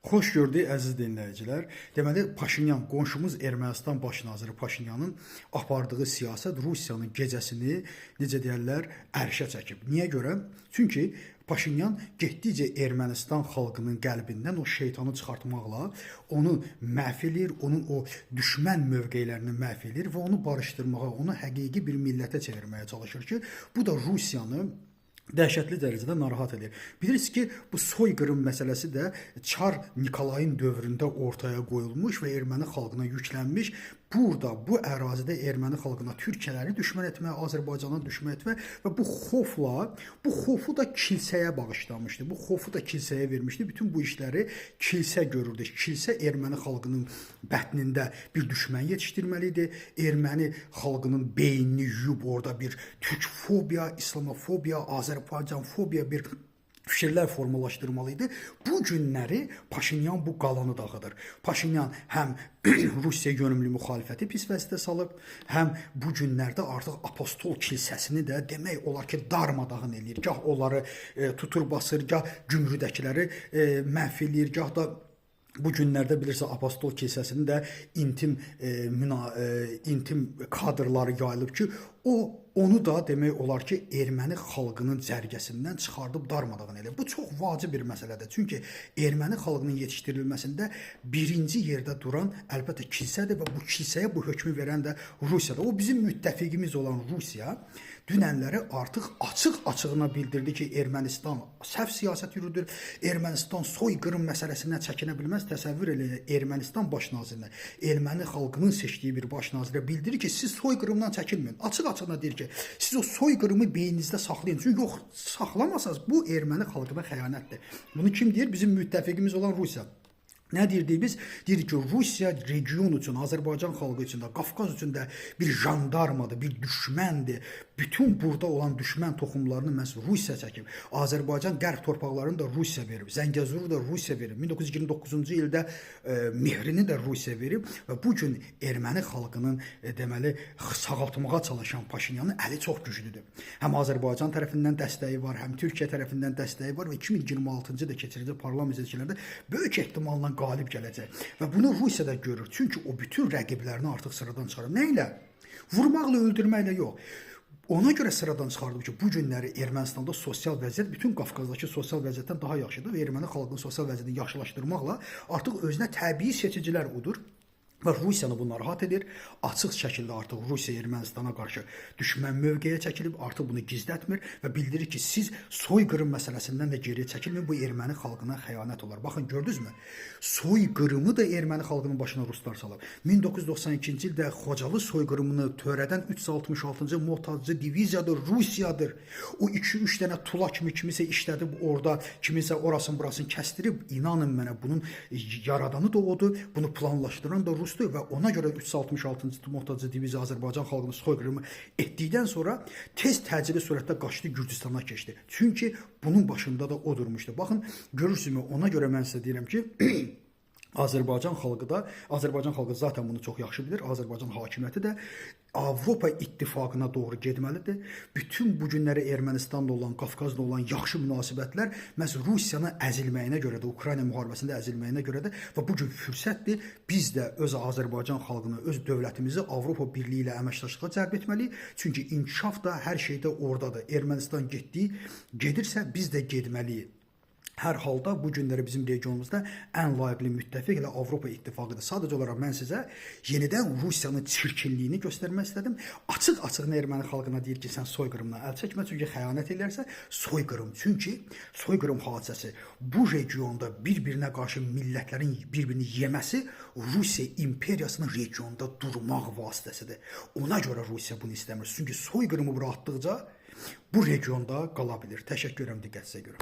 Xoş gördük əziz dinləyicilər. Deməli Paşinyan, qonşumuz Ermənistan baş naziri Paşinyanın apardığı siyasət Rusiyanın gecəsini, necə deyirlər, ərşə çəkib. Niyə görə? Çünki Paşinyan getdikcə Ermənistan xalqının qəlbindən o şeytanı çıxartmaqla onu məhv edir, onun o düşmən mövqelərini məhv edir və onu barışdırmağa, onu həqiqi bir millətə çevirməyə çalışır ki, bu da Rusiyanı dəhşətli dərəcədə narahat edir. Bilirsiniz ki, bu soyqırım məsələsi də Çar Nikolayın dövründə ortaya qoyulmuş və erməni xalqına yüklənmiş. Burada, bu ərazidə erməni xalqına Türkiyələri düşmən etmək, Azərbaycanı düşmən etmək və bu xofu da kilsəyə bağışlamışdı. Bu xofu da kilsəyə vermişdi. Bütün bu işləri kilsə görürdü. Kilsə erməni xalqının bətnində bir düşmən yetişdirməli idi. Erməni xalqının beynini yuyub orada bir türkfobiya, islamofobiya, Azərbaycanfobiya bir fikirlər formalaşdırmalıydı. Bu günləri Paşinyan bu qalanı dağıdır. Paşinyan həm Rusiya yönümlü müxalifəti pis vəziyyətə salıb, həm bu günlərdə artıq apostol kilsəsini də demək olar ki, darmadağın eləyir. Gah onları tutur basır, gah gümrüdəkiləri məhv eləyir, gah da bu günlərdə bilirsiniz apostol kilsəsinin də intim kadrları yayılıb ki, onu da demək olar ki, erməni xalqının cərgəsindən çıxardıb darmadağın eləyir. Bu çox vacib bir məsələdir. Çünki erməni xalqının yetişdirilməsində birinci yerdə duran əlbəttə kilsədir və bu kilsəyə bu hökmü verən də Rusiyadır. O bizim müttəfiqimiz olan Rusiya dünənləri artıq açıq-açığına bildirdi ki, Ermənistan səhv siyasət yürüdür. Ermənistan soyqırım məsələsindən çəkinə bilməz. Təsəvvür eləyin, Ermənistan baş nazirinə, erməni xalqının seçdiyi bir baş nazirə bildirir ki, siz soyqırımdan çəkinməyin. Açıq-açığına deyir ki, siz o soyqırımı beyninizdə saxlayın. Çünki yox, saxlamasanız bu erməni xalqına xəyanətdir. Bunu kim deyir? Bizim müttəfiqimiz olan Rusiya. Nə deyirdik biz? Deyirik ki, Rusiya region üçün, Azərbaycan xalqı üçün də, Qafqaz üçün də bir jandarmadır, bir düşməndir. Bütün burada olan düşmən toxumlarını məhz Rusiya çəkib. Azərbaycan qərb torpaqlarını da Rusiya verib. Zəngəzuru da Rusiya verib. 1929-cu ildə Mehrini də Rusiya verib və bu gün erməni xalqının deməli sağaltmağa çalışan Paşinyanın əli çox güclüdür. Həm Azərbaycan tərəfindən dəstəyi var, həm Türkiyə tərəfindən dəstəyi var və 2026-cı ildə keçiriləcək parlament seçkilərində böyük ehtimalla qalib gələcək. Və bunu Rusiya da görür. Çünki o bütün rəqiblərini artıq sıradan çıxarır. Nə ilə? Vurmaqla, öldürməklə yox. Ona görə sıradan çıxardım ki, bu günləri Ermənistanda sosial vəziyyət bütün Qafqazdakı sosial vəziyyətdən daha yaxşıdır və erməni xalqının sosial vəziyyətini yaxşılaşdırmaqla artıq özünə təbii seçicilər udur. Və Rusiyanı bu narahat edir. Açıq şəkildə artıq Rusiya Ermənistana qarşı düşmən mövqeyə çəkilib, artıq bunu gizlətmir və bildirir ki, siz soyqırım məsələsindən də geriyə çəkilməyin, bu erməni xalqına xəyanət olar. Baxın, gördünüzmü? Soyqırımı da erməni xalqının başına ruslar salıb. 1992-ci ildə Xocalı soyqırımını törədən 366-cı Mohtacı diviziyadır, Rusiyadır. O 2-3 dənə tula kimi kimisə işlədib orada, kimisə orasını burasını kəstirib. İnanın mənə, bunun yaradanı da odur, bunu planlaşdıran da Rusdur və ona görə 366-cı Mohtacı diviziya Azərbaycan xalqını soyqırımı etdikdən sonra tez təcili surətdə qaçdı, Gürcüstana keçdi. Çünki bunun başında da o durmuşdu. Baxın, görürsünüzmü? Ona görə mən sizə deyirəm ki, Azərbaycan xalqı zaten bunu çox yaxşı bilir. Azərbaycan hakimiyyəti də Avropa İttifaqına doğru getməlidir. Bütün bu günləri Ermənistanla olan, Qafqazla olan yaxşı münasibətlər məhz Rusiyanın əzilməyinə görədir, Ukrayna müharibəsində əzilməyinə görədir və bu gün fürsətdir. Biz də öz Azərbaycan xalqını, öz dövlətimizi Avropa Birliyi ilə əməkdaşlığa cəlb etməliyik. Çünki inkişaf da hər şeydə oradadır. Ermənistan gedirsə biz də getməliyik. Hər halda bu günləri bizim regionumuzda ən layiqli müttəfiq ilə Avropa İttifaqıdır. Sadəcə olaraq mən sizə yenidən Rusiyanın çirkinliyini göstərmək istədim. Açıq-açığına erməni xalqına deyir ki, sən soyqırımdan əl çəkmə, çünki xəyanət edərsə soyqırım. Çünki soyqırım hadisəsi bu regionda bir-birinə qarşı millətlərin bir-birini yeməsi Rusiya imperiyasının regionda durmaq vasitəsidir. Ona görə Rusiya bunu istəmir. Çünki soyqırımı buraxdıqca bu regionda qala bilir. Təşəkkür edirəm diqqətinizə görə.